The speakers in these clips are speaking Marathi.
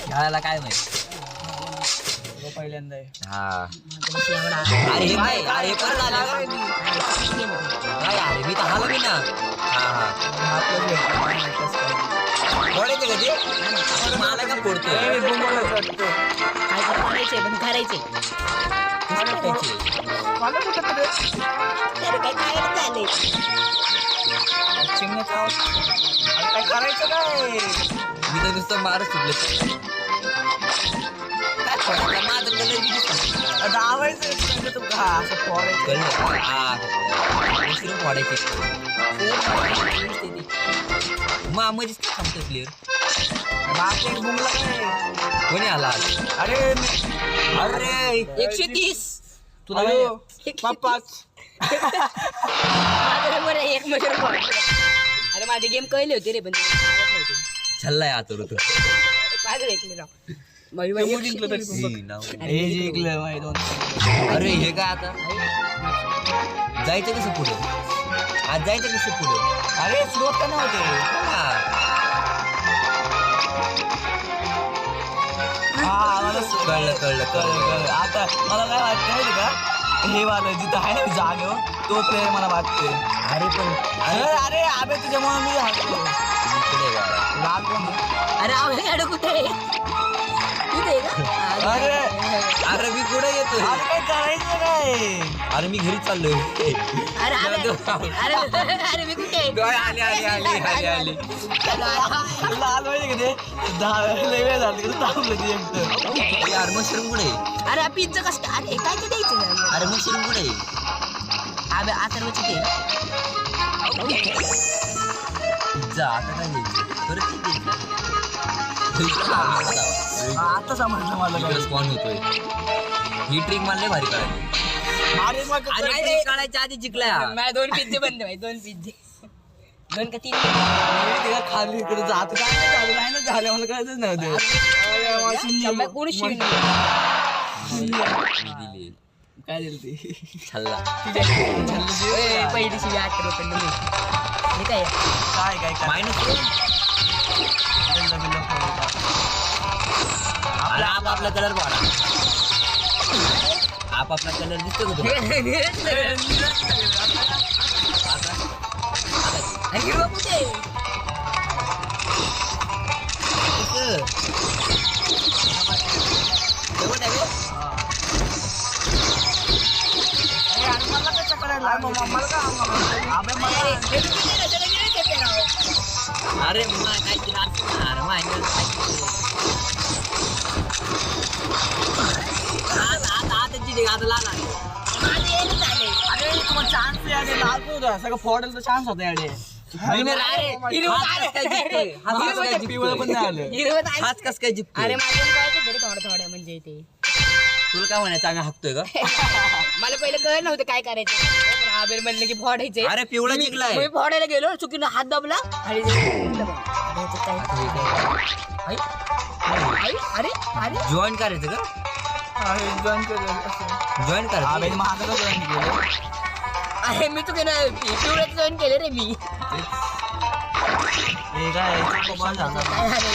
खेळायला काय माहित पहिल्यांदा हा अरे हे काय अरे हे परत आलं काय अरे मी तर हाल मी ना हा फोडायचे का ते मला का फोडतोय काय करायचंय पण करायचंय काय झालंय चिमण्याचा काय करायचं काय मी तर नुसतं मारच सुटले काय माझं कलर बी दिसत धावायचं तुमका असं फोडायचं कलर हा दुसरं फोडायचे मग मध्येच काय थांबतो प्लेअर बाप एक बुंगला काय कोणी आला अरे अरे 130 तुला पाच एक मीटर अरे माझे गेम कळले होते रे पण छल्लाय आता ऋतू हे जिंकलं माहिती दोन अरे हे काय आता जायचं कसं पुढे आज जायचं कसं पुढे अरे सुरुवात का नव्हते हा मला कळलं कळलं कळलं आता मला काय वाटतं माहिती का हे वाला जिथं आहे ना जागेवर तो प्लेअर मला वाटते अरे पण अरे अरे अबे तुझ्यामुळे मी हरलो इकडे वाला. लाल कोण अरे आवडे कुठे अरे अरे मी कुठे येतोय अरे काय करायचं काय अरे मी घरी चाललोय अरे मी कुठे आली आली आली आली आली लाल माहिती का ते लय वेळ झाली का थांबलं ते एकटं यार मशरूम कुठे अरे पिझ्झा कसं अरे काय ते द्यायचं अरे मशरूम कुठे अबे अथर्वची ते पिझ्झा आता काय घ्यायचं परत किती आता समजलं मला काय. स्पॉन होतोय ही ट्रिक मला लय भारी कळाली अरे मग अरे trick काढायच्या आधी जिंकलाय हा. मला 2 पिझ्झे बंद भाई 2 पिझ्झे 2 का 3 तिला खाली इकडे जात काय नाही झालं नाही ना झालं मला कळतच नव्हतं कोणी शिवली मी दिली काय दिलं ते छल्ला पहिली शिवी 8 रुपये हे काय काय काय काय मायनस अरे आप आपला कलर वाढा आप आपला कलर दिसतो का हिरवा कुठे अरे काय आता लाल सगळं फोडायला चान्स होता याडे पण नाही आलं हाच कस काय जिप अरे माझ्या कळत तरी थोडं थोडं म्हणजे ते तुला काय म्हणायचं आम्ही हाकतोय का मला पहिलं कळ नव्हतं काय करायचं आबेर म्हणलं की फोडायचे अरे पिवळा जिंकलाय मी फोडायला गेलो चुकीनं हात दाबला आणि अरे अरे जॉईन करायचं का जॉईन करायचं माझं का जॉईन केलं अरे मी चुकीनं पिवळ्यात जॉईन केलं रे मी हे काय बॉल झाला काय झालं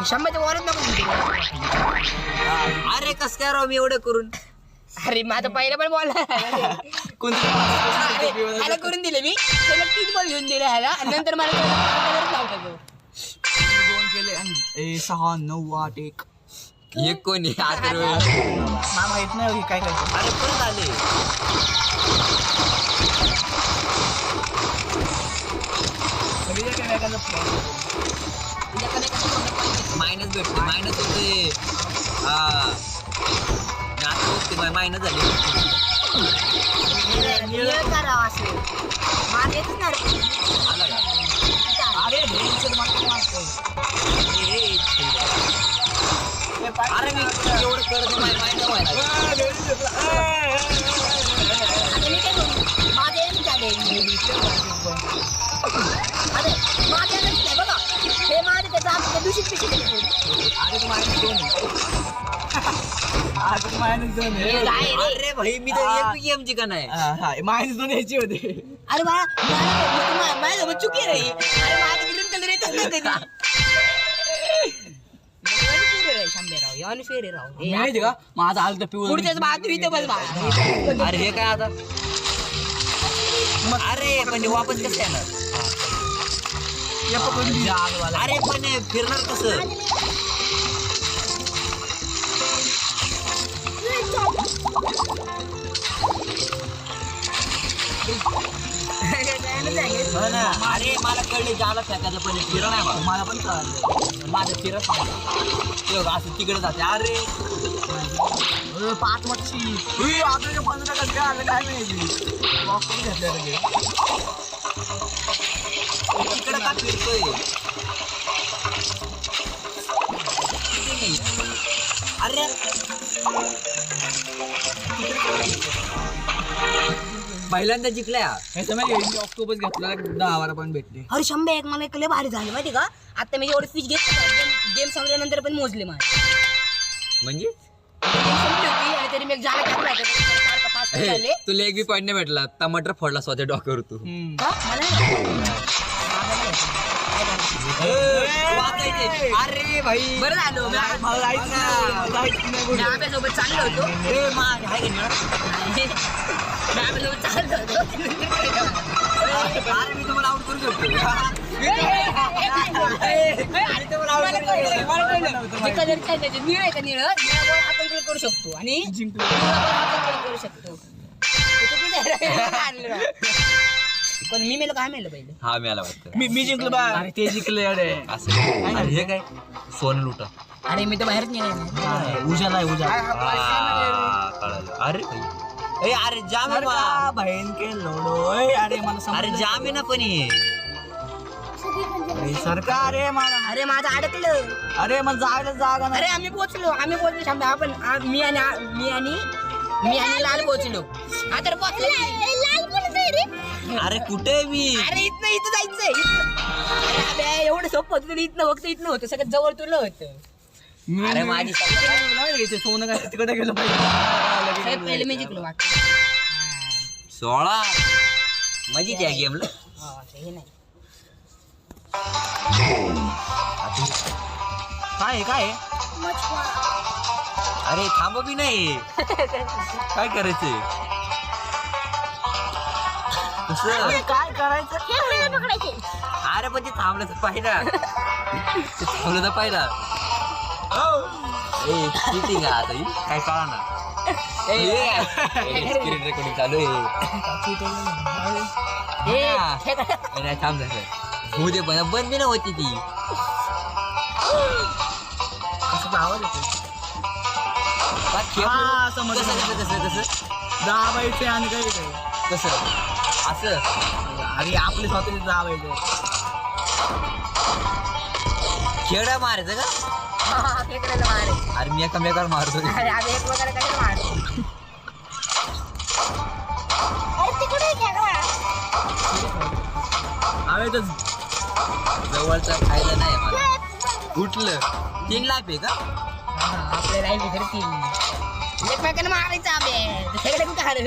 शंभरच्या वरच नको अरे कस काय राव मी एवढं करून अरे माझं पहिलं पण बॉल ह्याला करून दिले मी त्याला 3 बॉल घेऊन दिले ह्याला आणि नंतर मला नव्हता तो 2 केले आणि 6 9 8 1 एक कोणी आता मला माहित नाही काय करायचं अरे परत आले मायनस भेटते मायनस होते हा मायनस झाली करावं असं मागेच नाही आला का अरे अरे मी एवढं करत मायनस व्हायला माझे झाले अरे माझे बघा हे माझे त्याचा दूषित पिशे अरे तू -2 अरे भाई मी तर एक गेम जिंका नाही -2 यायची होते अरे माझ्यासोबत चुकी रे अरे माझं ग्रीन कलर येत नाही कधी शंभेराव याने फेरे राव माहिती का माझं आलं तर पिवळं पुढच्याच बाजू इथं बस बा अरे हे काय आता अरे पण वापस कसं येणार अरे पण फिरणार कसं हो ना अरे मला कळले जाला फेकायचं पण फिर नाही बा. मला पण कळालं माझं फिरत नाही असं तिकडे जाते अरे 5 मच्छी आता 15 कसं काय आलं काय माहिती लॉक करून घेतलं तिकडे का फिरतोय अरे पहिल्यांदा जिंकल्या हे समज ऑक्टोबस घेतला 10-12 पण भेटले अरे शंभे एक मला एक लय भारी झाले माहिती का आता मी एवढे फिश घेतले गेम संपल्यानंतर पण मोजले माझे म्हणजे संपली होती आणि तरी मी एक जाला टाकला होता. सारखा 5 हे, झाले तुला एक बी पॉईंट नाही भेटला टमाटर फोडला स्वतः डॉक्टर तू हा? मला नाही. वाचायचे अरे भाई बरं झालं मी आब्यासोबत चाललो होतो मी आब्यासोबत चाललो होतो अरे मी तुम्हाला आउट करू शकतो निळ आहे का निळ आपण करू शकतो आणि करू शकतो पण मी मेलो काय मेलो पहिले हा मी आला वाटतं मी जिंकलो बा अरे ते जिंकले अरे असं अरे हे काय सोनं लुटा अरे मी तर बाहेरच निघाले उजाला आहे उजाला कळालं अरे भाई ए अरे जाम आहे बा. बहीण के लोडो अरे मला अरे जाम आहे ना पण हे. सरकार अरे मला अरे माझं अडकलं अरे मला जायला जागा नाही अरे आम्ही पोहोचलो शंभर आपण मी आणि लाल पोहोचलो आता पोहोचलो अरे कुठे मी अरे इथं जायचंय अरे एवढं सोपं होतं इथनं फक्त इथनं होतं सगळं जवळ तुला होतं अरे माझी सोनं काय तिकडे गेलं पाहिजे पहिले मी जिंकलो वाटतं 16 मजी त्या गेमला हे नाही काय अरे थांब बी नाही काय करायचंय कसं काय करायचं अरे पण ते थांबलं तर पाहिला ते थांबलं तर पाहिला ए cheating आहे आता ही काय कळा ना स्क्रीन रेकॉर्डिंग चालू आहे नाही थांब झालं होऊ दे पण बंद बी नव्हती ती कसं आवाज येतो खेळ हा, समजलं. कसं दाबायचे आणि काय कसं असं अरे आपले स्वतःचे दाबायचे खेळा मारायचं का फेकलेलं मारे अरे मी एकामेकावर मारतो अरे आम्ही एक वगैरे काय मारतो जवळचा फायदा नाही मला उठलं 3 लाख आहे का आपल्याला एकमेकांना मारायचं आम्ही सगळे कुठे हारले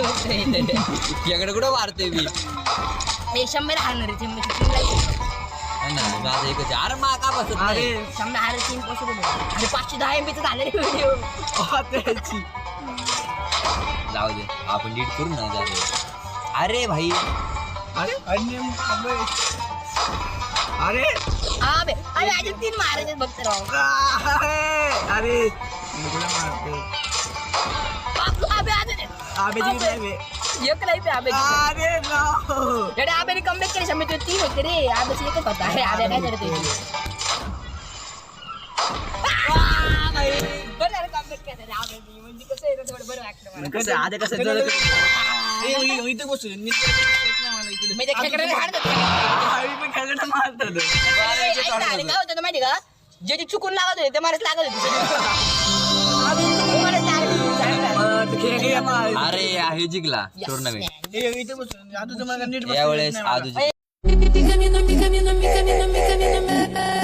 याकडे कुठं मारतोय मी 100 हारणार आहे माझं एकच आहे. अरे मा का बसत अरे नाही 100 हार 3 पॉसिबल अरे 510 MB चं झालं रे व्हिडिओ त्याची जाऊ दे आपण नीट करू ना जाऊ दे अरे भाई अरे अरे अबे अजून 3 मारायचे बघत राव अरे अबे अजून आबे एक नाही पे आबे अरे नो एडे आबेने कमबॅक केली शंभर 3 होते रे आबेच एकच होता अरे आबे काय करते बरं कमबॅक केलं रे आबे म्हणजे कसं आहे थोडं बरं वाटलं मला कसं आता कसं झालं इथं बसून मी मी ते खेकड्याने हाडत पण खेळणं मारतात काय होतं माहिती का जे चुकून लागत होते ते मलाच लागत होते अरे आहे जिंकला टुर्नामेंट इथे बसून आता तुम्हाला नीट यावेळेस आजू Mi camino, mi camino, mi camino, mi camino, mi camino.